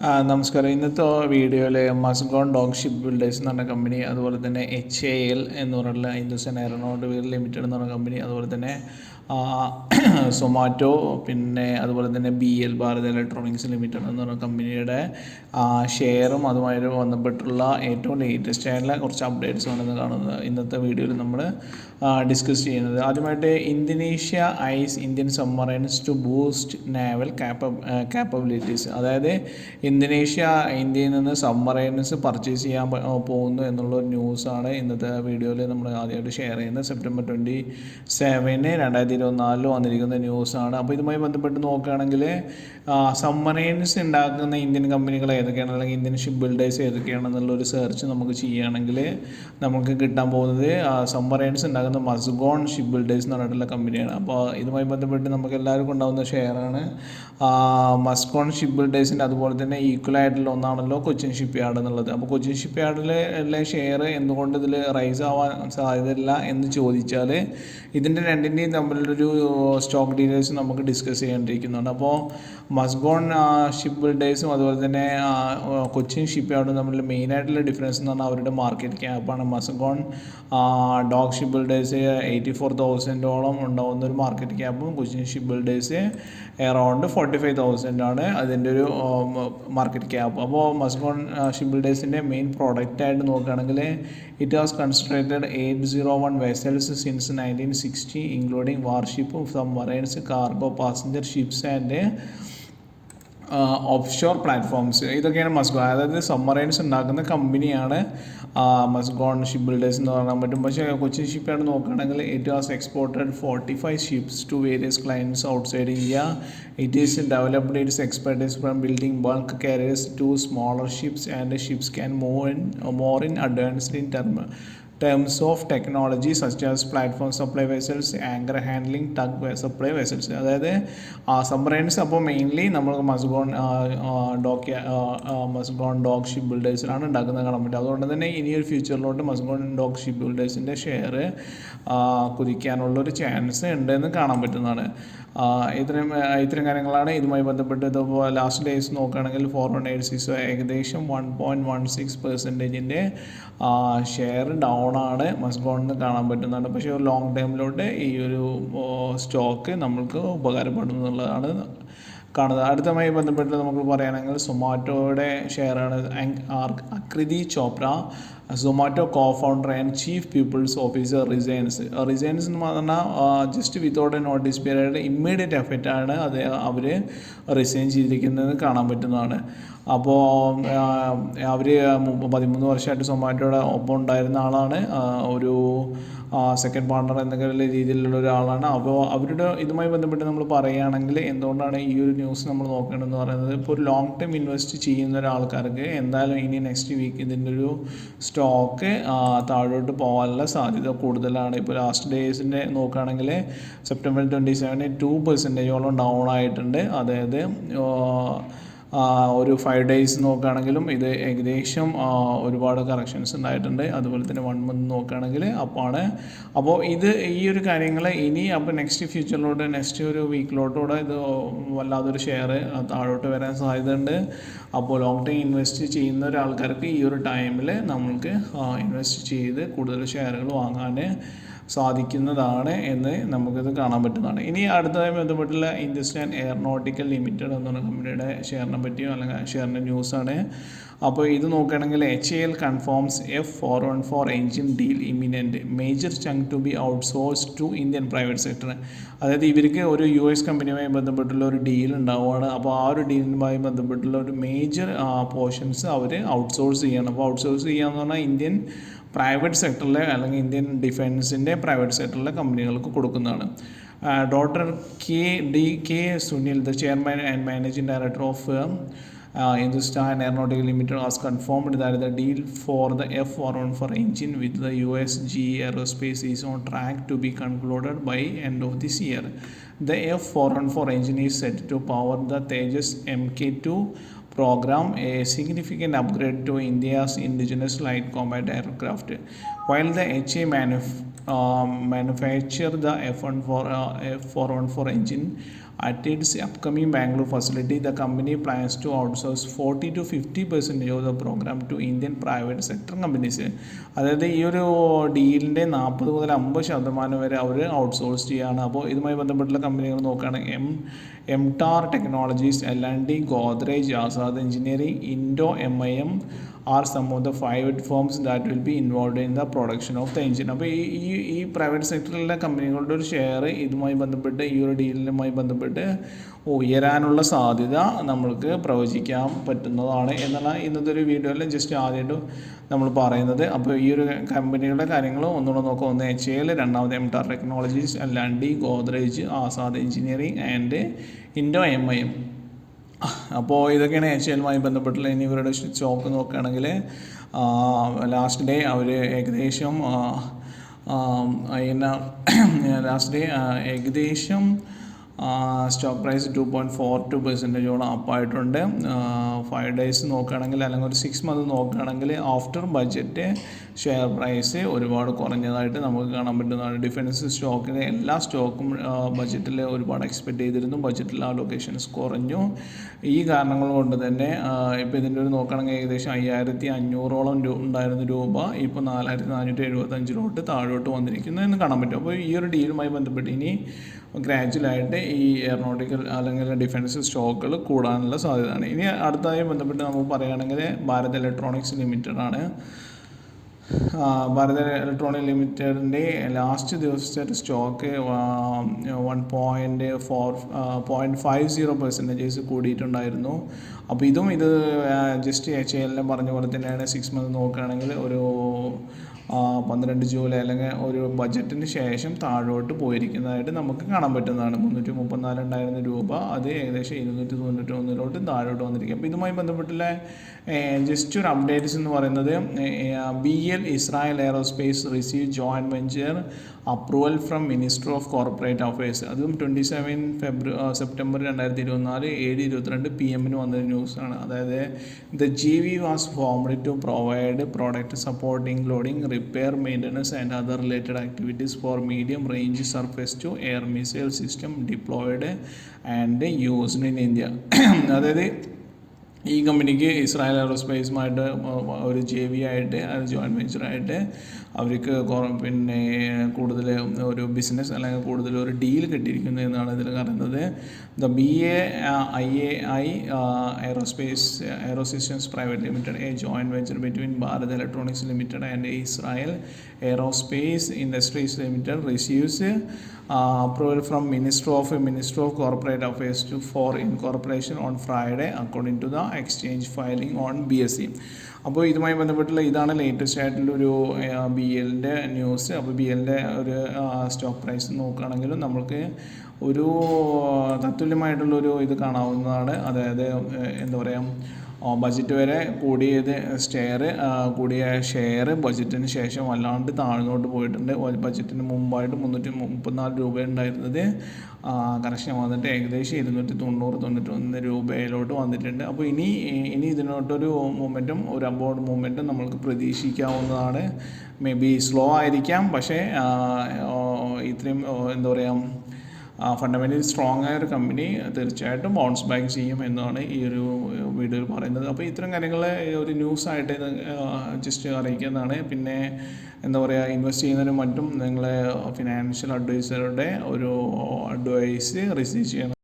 നമസ്കാരം. ഇന്നത്തെ വീഡിയോയിൽ മസ്ഗോൺ ഡോഗ് ഷിപ്പ് ബിൽഡേഴ്സ് എന്ന് പറഞ്ഞ കമ്പനി, അതുപോലെ തന്നെ HAL എന്ന് പറഞ്ഞിട്ടുള്ള ഹിന്ദുസ്ഥാൻ എയറോനോട്ടിക്കൽ ലിമിറ്റഡ് എന്ന് പറഞ്ഞ കമ്പനി, അതുപോലെ തന്നെ സൊമാറ്റോ, പിന്നെ അതുപോലെ തന്നെ BL ഭാരത് ഇലക്ട്രോണിക്സ് ലിമിറ്റഡ് എന്ന് പറഞ്ഞ കമ്പനിയുടെ ഷെയറും അതുമായി ബന്ധപ്പെട്ടുള്ള ഏറ്റവും ലേറ്റസ്റ്റ് ആയിട്ടുള്ള കുറച്ച് അപ്ഡേറ്റ്സ് ആണെന്ന് കാണുന്നത് ഇന്നത്തെ വീഡിയോയിൽ നമ്മൾ ഡിസ്കസ് ചെയ്യുന്നത്. ആദ്യമായിട്ട് Indonesia eyes Indian submarines to boost naval capabilities. അതായത് ഇന്തോനേഷ്യ ഇന്ത്യയിൽ നിന്ന് സബ്മറൈൻസ് പർച്ചേസ് ചെയ്യാൻ പോകുന്നു എന്നുള്ളൊരു ന്യൂസാണ് ഇന്നത്തെ വീഡിയോയിൽ നമ്മൾ ആദ്യമായിട്ട് ഷെയർ ചെയ്യുന്നത്. സെപ്റ്റംബർ 27, 2024 വന്നിരിക്കുന്ന ന്യൂസാണ്. അപ്പോൾ ഇതുമായി ബന്ധപ്പെട്ട് നോക്കുകയാണെങ്കിൽ സബ്മറൈൻസ് ഉണ്ടാക്കുന്ന ഇന്ത്യൻ കമ്പനികൾ ഏതൊക്കെയാണ്, അല്ലെങ്കിൽ ഇന്ത്യൻ ഷിപ്പ് ബിൽഡേഴ്സ് ഏതൊക്കെയാണെന്നുള്ളൊരു സെർച്ച് നമുക്ക് ചെയ്യുകയാണെങ്കിൽ നമുക്ക് കിട്ടാൻ പോകുന്നത് സബ്മറൈൻസ് ഉണ്ടാക്കുന്ന മസ്ഗോൺ ഷിപ്പ് ബിൽഡേഴ്സ് എന്ന് പറഞ്ഞിട്ടുള്ള കമ്പനിയാണ്. അപ്പോൾ ഇതുമായി ബന്ധപ്പെട്ട് നമുക്ക് എല്ലാവർക്കും ഉണ്ടാകുന്ന ഷെയറാണ് മസ്ഗോൺ ഷിപ്പ് ബിൽഡേഴ്സിൻ്റെ. അതുപോലെ തന്നെ ഈക്വലായിട്ടുള്ള ഒന്നാണല്ലോ കൊച്ചിൻ ഷിപ്പ് യാർഡ് എന്നുള്ളത്. അപ്പോൾ കൊച്ചിൻ ഷിപ്പ് യാർഡിലെ ഷെയർ എന്തുകൊണ്ട് ഇതിൽ റൈസ് ആവാൻ സാധ്യതയില്ല എന്ന് ചോദിച്ചാൽ ഇതിൻ്റെ രണ്ടിൻ്റെയും തമ്മിലൊരു സ്റ്റോക്ക് ഡീറ്റെയിൽസ് നമുക്ക് ഡിസ്കസ് ചെയ്യേണ്ടിയിരിക്കുന്നുണ്ട്. അപ്പോൾ മസ്ഗോൺ ഷിപ്പ് ബിൽഡേഴ്സും അതുപോലെ തന്നെ കൊച്ചിൻ ഷിപ്പ് യാർഡും തമ്മിൽ മെയിനായിട്ടുള്ള ഡിഫറൻസ് എന്ന് പറഞ്ഞാൽ അവരുടെ മാർക്കറ്റ് ക്യാപ്പാണ്. മസ്ഗോൺ ഡോഗ് ഷിപ്പ് ബിൽഡേഴ്സ് 84,000 ഉണ്ടാവുന്ന ഒരു മാർക്കറ്റ് ക്യാപ്പും കൊച്ചിൻ ഷിപ്പ് ബിൽഡേഴ്സ് അറൗണ്ട് 45,000 ആണ് അതിൻ്റെ ഒരു മാർക്കറ്റ് ക്യാപ്പ്. അപ്പോൾ മസ്ഗോൺ ഷിപ്പ് ബിൽഡേഴ്സിൻ്റെ മെയിൻ പ്രോഡക്റ്റായിട്ട് നോക്കുകയാണെങ്കിൽ it has constructed 801 vessels since 1960 including വാർഷിപ്പും submarines, cargo, passenger ships and offshore platforms. ഇതൊക്കെയാണ് മസ്ഗോൺ. അതായത് സബ്മറൈൻസ് ഉണ്ടാക്കുന്ന കമ്പനിയാണ് മസ്ഗോൺ ഷിപ്പ് ബിൽഡേഴ്സ് എന്ന് പറയാൻ പറ്റും. പക്ഷേ കൊച്ചിൻ ഷിപ്പ് യാർഡ് നോക്കുകയാണെങ്കിൽ it has exported 45 ships to various clients outside India. It is developed its expertise from building bulk carriers to smaller ships and ships can more in advanced in terms of technology such as platform supply vessels, anchor handling, tug supply vessels. അതായത് submarines അപ്പോൾ mainly നമ്മൾ മസ്ഗോൺ dock ship ബിൽഡേഴ്സിലാണ് ഉണ്ടാക്കുന്നത് കാണാൻ പറ്റും. അതുകൊണ്ട് തന്നെ ഇനിയൊരു ഫ്യൂച്ചറിലോട്ട് മസ്ഗോൺ dock ship ബിൽഡേഴ്സിൻ്റെ share കുതിക്കാനുള്ളൊരു chance ഉണ്ടെന്ന് കാണാൻ പറ്റുന്നതാണ്. ഇത്തരം കാര്യങ്ങളാണ് ഇതുമായി ബന്ധപ്പെട്ട്. ഇതിപ്പോൾ ലാസ്റ്റ് ഡേയ്സ് നോക്കുകയാണെങ്കിൽ 486 ഏകദേശം 1.16% ഷെയർ ഡൗൺ ആണ് മസ്ഗോണിന് കാണാൻ പറ്റുന്നതാണ്. പക്ഷേ ഒരു ലോങ് ടൈമിലോട്ട് ഈ ഒരു സ്റ്റോക്ക് നമ്മൾക്ക് ഉപകാരപ്പെടും എന്നുള്ളതാണ് കാണുന്നത്. അടുത്തമായി ബന്ധപ്പെട്ട് നമുക്ക് പറയുകയാണെങ്കിൽ സൊമാറ്റോയുടെ ഷെയറാണ്. Akriti Chopra, Zomato co founder and chief people's officer resigns എന്ന് പറഞ്ഞാൽ just without a notice period immediate എഫക്റ്റാണ് അവർ റിസൈൻ ചെയ്തിരിക്കുന്നത് കാണാൻ പറ്റുന്നതാണ്. അപ്പോൾ അവർ 13 വർഷമായിട്ട് സൊമാറ്റോയുടെ ഒപ്പം ഉണ്ടായിരുന്ന ആളാണ്. ഒരു സെക്കൻഡ് പാർട്ണർ എന്നൊക്കെ രീതിയിലുള്ള ഒരാളാണ്. അപ്പോൾ അവരുടെ ഇതുമായി ബന്ധപ്പെട്ട് നമ്മൾ പറയുകയാണെങ്കിൽ എന്തുകൊണ്ടാണ് ഈ ഒരു ന്യൂസ് നമ്മൾ നോക്കേണ്ടതെന്ന് പറയുന്നത്, ഇപ്പോൾ ഒരു ലോങ് ടൈം ഇൻവെസ്റ്റ് ചെയ്യുന്ന ഒരാൾക്കാർക്ക് എന്തായാലും ഇനി നെക്സ്റ്റ് വീക്ക് ഇതിൻ്റെ ഒരു സ്റ്റോക്ക് താഴോട്ട് പോകാനുള്ള സാധ്യത കൂടുതലാണ്. ഇപ്പോൾ ലാസ്റ്റ് ഡേയ്സിൻ്റെ നോക്കുകയാണെങ്കിൽ സെപ്റ്റംബർ 27 2% ഡൗൺ ആയിട്ടുണ്ട്. അതായത് ഒരു 5 days നോക്കുകയാണെങ്കിലും ഇത് ഏകദേശം ഒരുപാട് കറക്ഷൻസ് ഉണ്ടായിട്ടുണ്ട്. അതുപോലെ തന്നെ 1 month നോക്കുകയാണെങ്കിൽ അപ്പോൾ ഈ ഒരു കാര്യങ്ങൾ ഇനി അപ്പോൾ നെക്സ്റ്റ് ഫ്യൂച്ചറിലോട്ട് നെക്സ്റ്റ് ഒരു വീക്കിലോട്ടൂടെ ഇത് വല്ലാതൊരു ഷെയർ താഴോട്ട് വരാൻ സാധ്യതയുണ്ട്. അപ്പോൾ ലോങ് ടൈം ഇൻവെസ്റ്റ് ചെയ്യുന്ന ഒരാൾക്കാർക്ക് ഈ ഒരു ടൈമിൽ നമ്മൾക്ക് ഇൻവെസ്റ്റ് ചെയ്ത് കൂടുതൽ ഷെയറുകൾ വാങ്ങാൻ സാധിക്കുന്നതാണ് എന്ന് നമുക്കിത് കാണാൻ പറ്റുന്നതാണ്. ഇനി അടുത്തതായി ബന്ധപ്പെട്ടുള്ള ഹിന്ദുസ്ഥാൻ എയറോനോട്ടിക്കൽ ലിമിറ്റഡ് എന്ന് പറഞ്ഞ കമ്പനിയുടെ ഷെയറിനെ പറ്റിയോ അല്ലെങ്കിൽ ഷെയറിൻ്റെ ന്യൂസാണ്. അപ്പോൾ ഇത് നോക്കുകയാണെങ്കിൽ HAL confirms F414 engine deal imminent, major chunk to be outsource to Indian private sector. അതായത് ഇവർക്ക് ഒരു US കമ്പനിയുമായി ബന്ധപ്പെട്ടുള്ള ഒരു ഡീൽ ഉണ്ടാവുകയാണ്. അപ്പോൾ ആ ഒരു ഡീലുമായി ബന്ധപ്പെട്ടുള്ള ഒരു മേജർ പോർഷൻസ് അവർ ഔട്ട്സോഴ്സ് ചെയ്യണം. അപ്പോൾ ഔട്ട്സോഴ്സ് ചെയ്യാന്ന് പറഞ്ഞാൽ ഇന്ത്യൻ പ്രൈവറ്റ് സെക്ടറിലെ അല്ലെങ്കിൽ ഇന്ത്യൻ ഡിഫൻസിൻ്റെ പ്രൈവറ്റ് സെക്ടറിലെ കമ്പനികൾക്ക് കൊടുക്കുന്നതാണ്. Doctor K. Sunil, the chairman and managing director of Hindustan Aeronautical Limited, has confirmed that the deal for the F414 engine with the US GE Aerospace is on track to be concluded by end of this year. The F414 engine is set to power the Tejas Mk2 program, a significant upgrade to India's indigenous light combat aircraft. While the HA manufacture the F414 engine, At its upcoming Bangalore facility, the company plans to outsource 40 to 50% of the program to Indian private sector companies. അതായത് ഈ ഒരു ഡീലിൻ്റെ 40 മുതൽ 50% വരെ അവർ outsource ചെയ്യുകയാണ്. അപ്പോൾ ഇതുമായി ബന്ധപ്പെട്ടുള്ള കമ്പനികൾ നോക്കുകയാണെങ്കിൽ MTAR technologies, L&T, Godrej, Azad engineering, Indo MIM are some of the private firms that will be involved in the production of the engine. അപ്പോൾ ഈ പ്രൈവറ്റ് സെക്ടറിലെ കമ്പനികളുടെ ഒരു ഷെയർ ഇതുമായി ബന്ധപ്പെട്ട് ഈ ഒരു ഡീലിനുമായി ബന്ധപ്പെട്ട് ഉയരാനുള്ള സാധ്യത നമ്മൾക്ക് പ്രവചിക്കാൻ പറ്റുന്നതാണ് എന്നാണ് ഇന്നത്തെ ഒരു വീഡിയോയിൽ ജസ്റ്റ് ആദ്യമായിട്ട് നമ്മൾ പറയുന്നത്. അപ്പോൾ ഈ ഒരു കമ്പനികളുടെ കാര്യങ്ങൾ ഒന്നുകൂടെ നോക്കാം. ഒന്ന് HAL, രണ്ടാമത് MTAR technologies, L&T, Godrej, Azad engineering and Indo MIM. അപ്പോൾ ഇതൊക്കെയാണ് HALമായി ബന്ധപ്പെട്ടുള്ള ഇനി ഇവരുടെ സ്റ്റോക്ക് നോക്കുകയാണെങ്കിൽ ലാസ്റ്റ് ഡേ അവർ ഏകദേശം സ്റ്റോക്ക് പ്രൈസ് 2.42% അപ്പായിട്ടുണ്ട്. 5 ഡേയ്സ് നോക്കുകയാണെങ്കിൽ അല്ലെങ്കിൽ ഒരു 6 മന്ത് നോക്കുകയാണെങ്കിൽ ആഫ്റ്റർ ബഡ്ജറ്റ് ഷെയർ പ്രൈസ് ഒരുപാട് കുറഞ്ഞതായിട്ട് നമുക്ക് കാണാൻ പറ്റുന്നതാണ്. ഡിഫൻസ് സ്റ്റോക്കിന് എല്ലാ സ്റ്റോക്കും ബഡ്ജറ്റിൽ ഒരുപാട് എക്സ്പെക്റ്റ് ചെയ്തിരുന്നു. ബഡ്ജറ്റിൽ അലോക്കേഷൻസ് കുറഞ്ഞു. ഈ കാരണങ്ങൾ കൊണ്ട് തന്നെ ഇപ്പോൾ ഇതിൻ്റെ ഒരു നോക്കുകയാണെങ്കിൽ ഏകദേശം 5500 ഉണ്ടായിരുന്ന രൂപ ഇപ്പോൾ 4475 താഴോട്ട് വന്നിരിക്കുന്നു എന്ന് കാണാൻ പറ്റും. അപ്പോൾ ഈ ഒരു ഡീലുമായി ബന്ധപ്പെട്ട് ഇനി ഗ്രാജുവലായിട്ട് ഈ എയറോനോട്ടിക്കൽ അല്ലെങ്കിൽ ഡിഫൻസ് സ്റ്റോക്കുകൾ കൂടാനുള്ള സാധ്യതയാണ്. ഇനി അടുത്തതായി ബന്ധപ്പെട്ട് നമുക്ക് പറയുകയാണെങ്കിൽ ഭാരത് ഇലക്ട്രോണിക്സ് ലിമിറ്റഡ് ആണ്. ഭാരത് ഇലക്ട്രോണിക് ലിമിറ്റഡിൻ്റെ ലാസ്റ്റ് ദിവസത്തെ സ്റ്റോക്ക് 1.50% കൂടിയിട്ടുണ്ടായിരുന്നു. അപ്പോൾ ഇത് ജസ്റ്റ് HALനെ പറഞ്ഞ പോലെ തന്നെയാണ്. 6 മന്ത് നോക്കുകയാണെങ്കിൽ ഒരു 12 ജൂലൈ അല്ലെങ്കിൽ ഒരു ബഡ്ജറ്റിന് ശേഷം താഴോട്ട് പോയിരിക്കുന്നതായിട്ട് നമുക്ക് കാണാൻ പറ്റുന്നതാണ്. 334 ഉണ്ടായിരുന്ന രൂപ അത് ഏകദേശം 291 താഴോട്ട് വന്നിരിക്കുക. അപ്പോൾ ഇതുമായി ബന്ധപ്പെട്ടുള്ള ജസ്റ്റ് ഒരു അപ്ഡേറ്റ്സ് എന്ന് പറയുന്നത് BL Israel Aerospace receive joint venture approval from minister of corporate affairs. അതും 27 സെപ്റ്റംബർ 2024 7:22 PM വന്നൊരു ന്യൂസാണ്. അതായത് the GV was formed to provide product support including repair, maintenance and other related activities for medium range surface to air missile system deployed and used in India. അതായത് ഈ കമ്പനിക്ക് Israel എയറോസ്പേസുമായിട്ട് ഒരു JV ആയിട്ട് joint വെഞ്ചറായിട്ട് അവർക്ക് പിന്നെ കൂടുതൽ ഒരു business അല്ലെങ്കിൽ കൂടുതൽ ഒരു ഡീൽ കിട്ടിയിരിക്കുന്നു എന്നാണ് ഇതിൽ പറയുന്നത്. The BAIAI Aerosystems Private Limited, a joint venture between Bharat Electronics Limited and Israel Aerospace Industries Limited, receives approval from Ministry of Corporate Affairs for incorporation on Friday according to the exchange filing on BSE. അപ്പോൾ ഇതുമായി ബന്ധപ്പെട്ടുള്ള ഇതാണ് latest ആയിട്ടുള്ളൊരു BLൻ്റെ news. അപ്പോൾ BLൻ്റെ ഒരു stock price നോക്കുകയാണെങ്കിലും നമ്മൾക്ക് ഒരു തത്തുല്യമായിട്ടുള്ളൊരു ഇത് കാണാവുന്നതാണ്. അതായത് എന്താ പറയുക, ബഡ്ജറ്റ് വരെ കൂടിയ ഷെയർ ബഡ്ജറ്റിന് ശേഷം വല്ലാണ്ട് താഴ്ന്നോട്ട് പോയിട്ടുണ്ട്. ബഡ്ജറ്റിന് മുമ്പായിട്ട് 334 രൂപ ഉണ്ടായിരുന്നത് കറക്ഷൻ വന്നിട്ട് ഏകദേശം 290-291 രൂപയിലോട്ട് വന്നിട്ടുണ്ട്. അപ്പോൾ ഇനി ഇതിനോട്ടൊരു മൂവ്മെൻറ്റും ഒരു അബോർഡ് മൂവ്മെൻറ്റും നമ്മൾക്ക് പ്രതീക്ഷിക്കാവുന്നതാണ്. മേ ബി സ്ലോ ആയിരിക്കാം, പക്ഷേ ഇത്രയും എന്താ പറയുക ഫണ്ടമെൻ്റലി സ്ട്രോങ് ആയ ഒരു കമ്പനി തീർച്ചയായിട്ടും ബൗൺസ് ബാക്ക് ചെയ്യും എന്നാണ് ഈ ഒരു വീഡിയോയിൽ പറയുന്നത്. അപ്പോൾ ഇത്തരം കാര്യങ്ങൾ ഒരു ന്യൂസായിട്ട് ജസ്റ്റ് അറിയിക്കുന്നതാണ്. പിന്നെ എന്താ പറയുക, ഇൻവെസ്റ്റ് ചെയ്യുന്നതിനും മറ്റും നിങ്ങളെ ഫിനാൻഷ്യൽ അഡ്വൈസറുടെ ഒരു അഡ്വൈസ് റിസീവ് ചെയ്യണം.